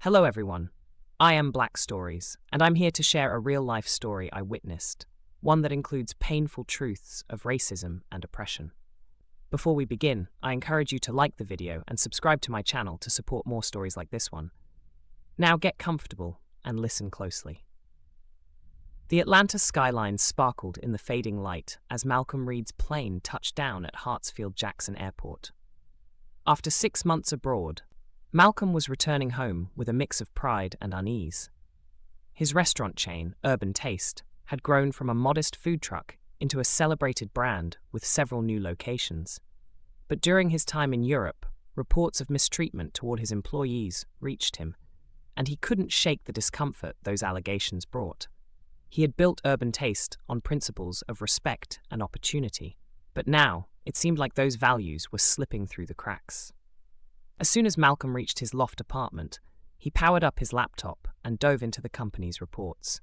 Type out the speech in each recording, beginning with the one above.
Hello everyone, I am Black Stories, and I'm here to share a real-life story I witnessed, one that includes painful truths of racism and oppression. Before we begin, I encourage you to like the video and subscribe to my channel to support more stories like this one. Now get comfortable and listen closely. The Atlanta skyline sparkled in the fading light as Malcolm Reed's plane touched down at Hartsfield-Jackson Airport. After 6 months abroad, Malcolm was returning home with a mix of pride and unease. His restaurant chain, Urban Taste, had grown from a modest food truck into a celebrated brand with several new locations. But during his time in Europe, reports of mistreatment toward his employees reached him, and he couldn't shake the discomfort those allegations brought. He had built Urban Taste on principles of respect and opportunity, but now it seemed like those values were slipping through the cracks. As soon as Malcolm reached his loft apartment, he powered up his laptop and dove into the company's reports.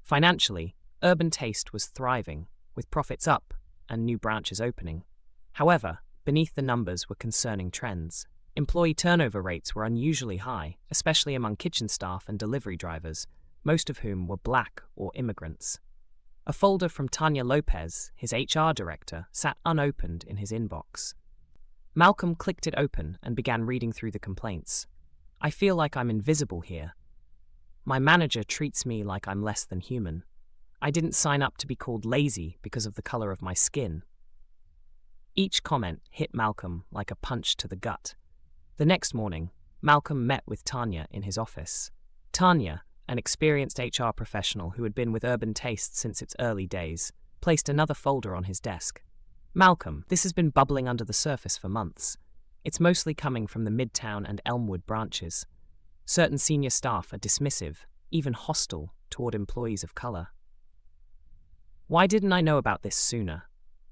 Financially, Urban Taste was thriving, with profits up and new branches opening. However, beneath the numbers were concerning trends. Employee turnover rates were unusually high, especially among kitchen staff and delivery drivers, most of whom were Black or immigrants. A folder from Tanya Lopez, his HR director, sat unopened in his inbox. Malcolm clicked it open and began reading through the complaints. "I feel like I'm invisible here. My manager treats me like I'm less than human. I didn't sign up to be called lazy because of the color of my skin." Each comment hit Malcolm like a punch to the gut. The next morning, Malcolm met with Tanya in his office. Tanya, an experienced HR professional who had been with Urban Taste since its early days, placed another folder on his desk. "Malcolm, this has been bubbling under the surface for months. It's mostly coming from the Midtown and Elmwood branches. Certain senior staff are dismissive, even hostile, toward employees of color." "Why didn't I know about this sooner?"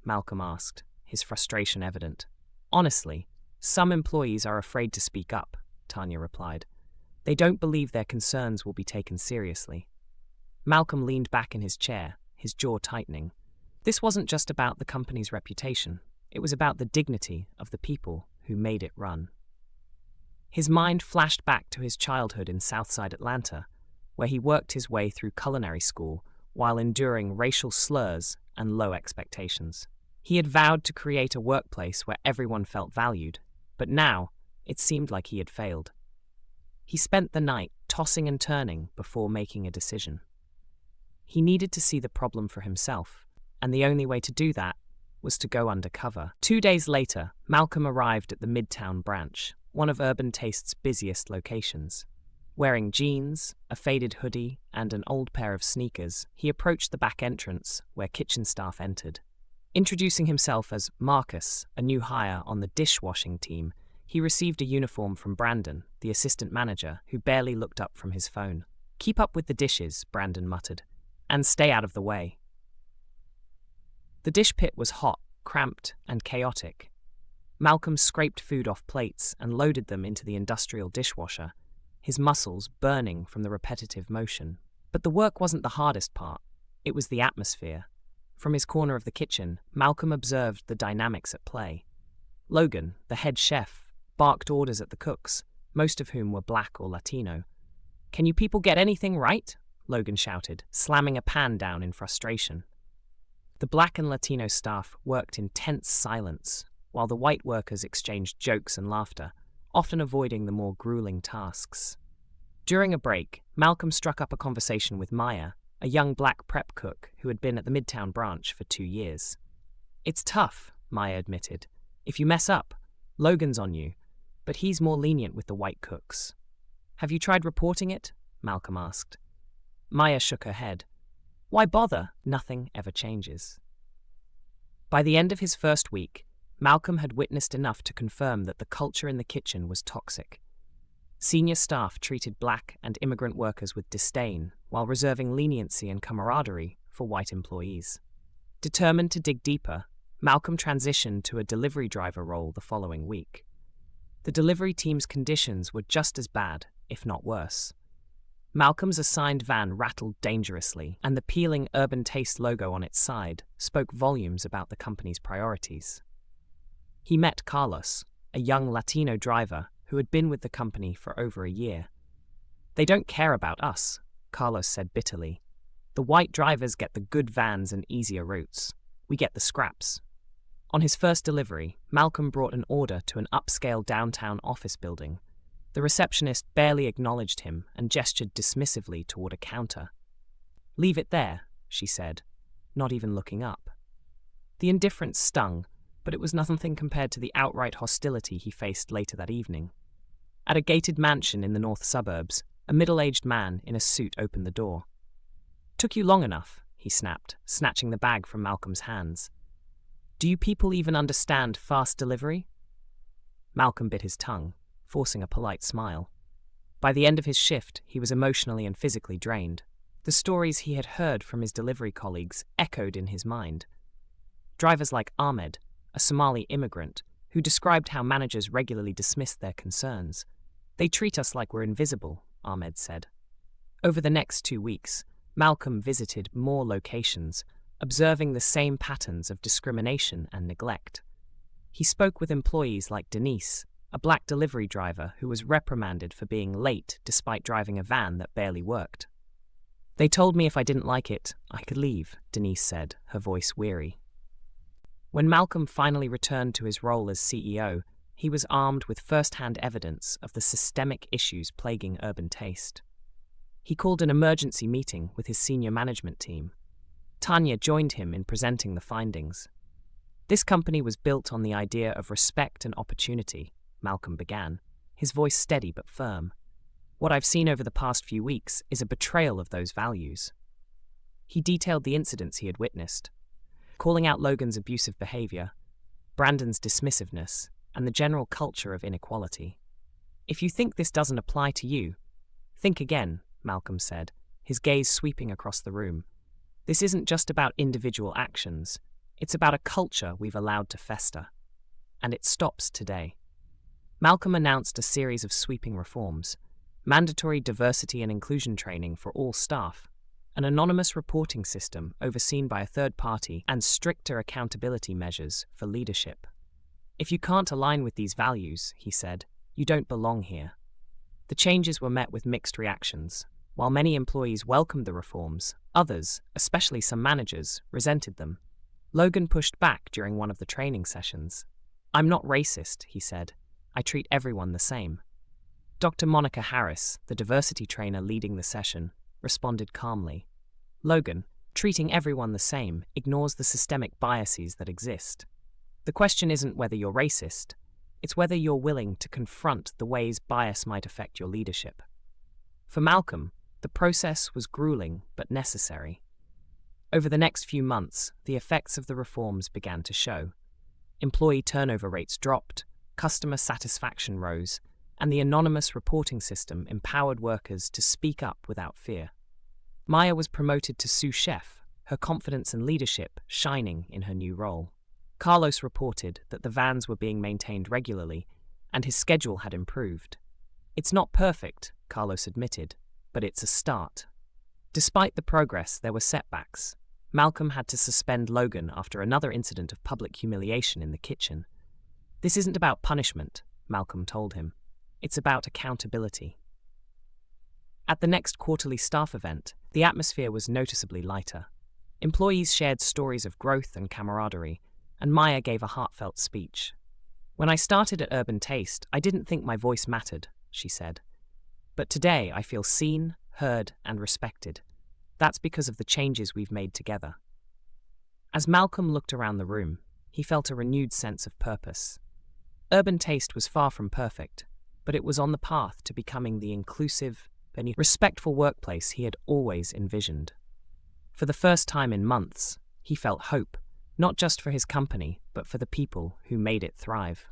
Malcolm asked, his frustration evident. "Honestly, some employees are afraid to speak up," Tanya replied. "They don't believe their concerns will be taken seriously." Malcolm leaned back in his chair, his jaw tightening. This wasn't just about the company's reputation. It was about the dignity of the people who made it run. His mind flashed back to his childhood in Southside Atlanta, where he worked his way through culinary school while enduring racial slurs and low expectations. He had vowed to create a workplace where everyone felt valued, but now it seemed like he had failed. He spent the night tossing and turning before making a decision. He needed to see the problem for himself, and the only way to do that was to go undercover. 2 days later, Malcolm arrived at the Midtown branch, one of Urban Taste's busiest locations. Wearing jeans, a faded hoodie, and an old pair of sneakers, he approached the back entrance where kitchen staff entered. Introducing himself as Marcus, a new hire on the dishwashing team, he received a uniform from Brandon, the assistant manager, who barely looked up from his phone. "Keep up with the dishes," Brandon muttered, "and stay out of the way." The dish pit was hot, cramped, and chaotic. Malcolm scraped food off plates and loaded them into the industrial dishwasher, his muscles burning from the repetitive motion. But the work wasn't the hardest part. It was the atmosphere. From his corner of the kitchen, Malcolm observed the dynamics at play. Logan, the head chef, barked orders at the cooks, most of whom were Black or Latino. "Can you people get anything right?" Logan shouted, slamming a pan down in frustration. The Black and Latino staff worked in tense silence, while the white workers exchanged jokes and laughter, often avoiding the more grueling tasks. During a break, Malcolm struck up a conversation with Maya, a young Black prep cook who had been at the Midtown branch for 2 years. "It's tough," Maya admitted. "If you mess up, Logan's on you, but he's more lenient with the white cooks." "Have you tried reporting it?" Malcolm asked. Maya shook her head. "Why bother? Nothing ever changes." By the end of his first week, Malcolm had witnessed enough to confirm that the culture in the kitchen was toxic. Senior staff treated Black and immigrant workers with disdain, while reserving leniency and camaraderie for white employees. Determined to dig deeper, Malcolm transitioned to a delivery driver role the following week. The delivery team's conditions were just as bad, if not worse. Malcolm's assigned van rattled dangerously, and the peeling Urban Taste logo on its side spoke volumes about the company's priorities. He met Carlos, a young Latino driver who had been with the company for over a year. They don't care about us, Carlos said bitterly. The white drivers get the good vans and easier routes. We get the scraps. On his first delivery, Malcolm brought an order to an upscale downtown office building. The receptionist barely acknowledged him and gestured dismissively toward a counter. "Leave it there," she said, not even looking up. The indifference stung, but it was nothing compared to the outright hostility he faced later that evening. At a gated mansion in the north suburbs, a middle-aged man in a suit opened the door. "Took you long enough," he snapped, snatching the bag from Malcolm's hands. "Do you people even understand fast delivery?" Malcolm bit his tongue, forcing a polite smile. By the end of his shift, he was emotionally and physically drained. The stories he had heard from his delivery colleagues echoed in his mind. Drivers like Ahmed, a Somali immigrant, who described how managers regularly dismissed their concerns. "They treat us like we're invisible," Ahmed said. Over the next 2 weeks, Malcolm visited more locations, observing the same patterns of discrimination and neglect. He spoke with employees like Denise, a black delivery driver who was reprimanded for being late despite driving a van that barely worked. "They told me if I didn't like it, I could leave," Denise said, her voice weary. When Malcolm finally returned to his role as CEO, he was armed with first-hand evidence of the systemic issues plaguing Urban Taste. He called an emergency meeting with his senior management team. Tanya joined him in presenting the findings. "This company was built on the idea of respect and opportunity," Malcolm began, his voice steady but firm. "What I've seen over the past few weeks is a betrayal of those values." He detailed the incidents he had witnessed, calling out Logan's abusive behavior, Brandon's dismissiveness, and the general culture of inequality. "If you think this doesn't apply to you, think again," Malcolm said, his gaze sweeping across the room. "This isn't just about individual actions. It's about a culture we've allowed to fester. And it stops today." Malcolm announced a series of sweeping reforms: mandatory diversity and inclusion training for all staff, an anonymous reporting system overseen by a third party, and stricter accountability measures for leadership. "If you can't align with these values," he said, "you don't belong here." The changes were met with mixed reactions. While many employees welcomed the reforms, others, especially some managers, resented them. Logan pushed back during one of the training sessions. "I'm not racist," he said. "I treat everyone the same." Dr. Monica Harris, the diversity trainer leading the session, responded calmly. "Logan, treating everyone the same ignores the systemic biases that exist. The question isn't whether you're racist, it's whether you're willing to confront the ways bias might affect your leadership." For Malcolm, the process was grueling but necessary. Over the next few months, the effects of the reforms began to show. Employee turnover rates dropped, customer satisfaction rose, and the anonymous reporting system empowered workers to speak up without fear. Maya was promoted to sous chef, her confidence and leadership shining in her new role. Carlos reported that the vans were being maintained regularly, and his schedule had improved. "It's not perfect," Carlos admitted, "but it's a start." Despite the progress, there were setbacks. Malcolm had to suspend Logan after another incident of public humiliation in the kitchen. "This isn't about punishment," Malcolm told him. "It's about accountability." At the next quarterly staff event, the atmosphere was noticeably lighter. Employees shared stories of growth and camaraderie, and Maya gave a heartfelt speech. "When I started at Urban Taste, I didn't think my voice mattered," she said. "But today I feel seen, heard, and respected. That's because of the changes we've made together." As Malcolm looked around the room, he felt a renewed sense of purpose. Urban Taste was far from perfect, but it was on the path to becoming the inclusive and respectful workplace he had always envisioned. For the first time in months, he felt hope, not just for his company, but for the people who made it thrive.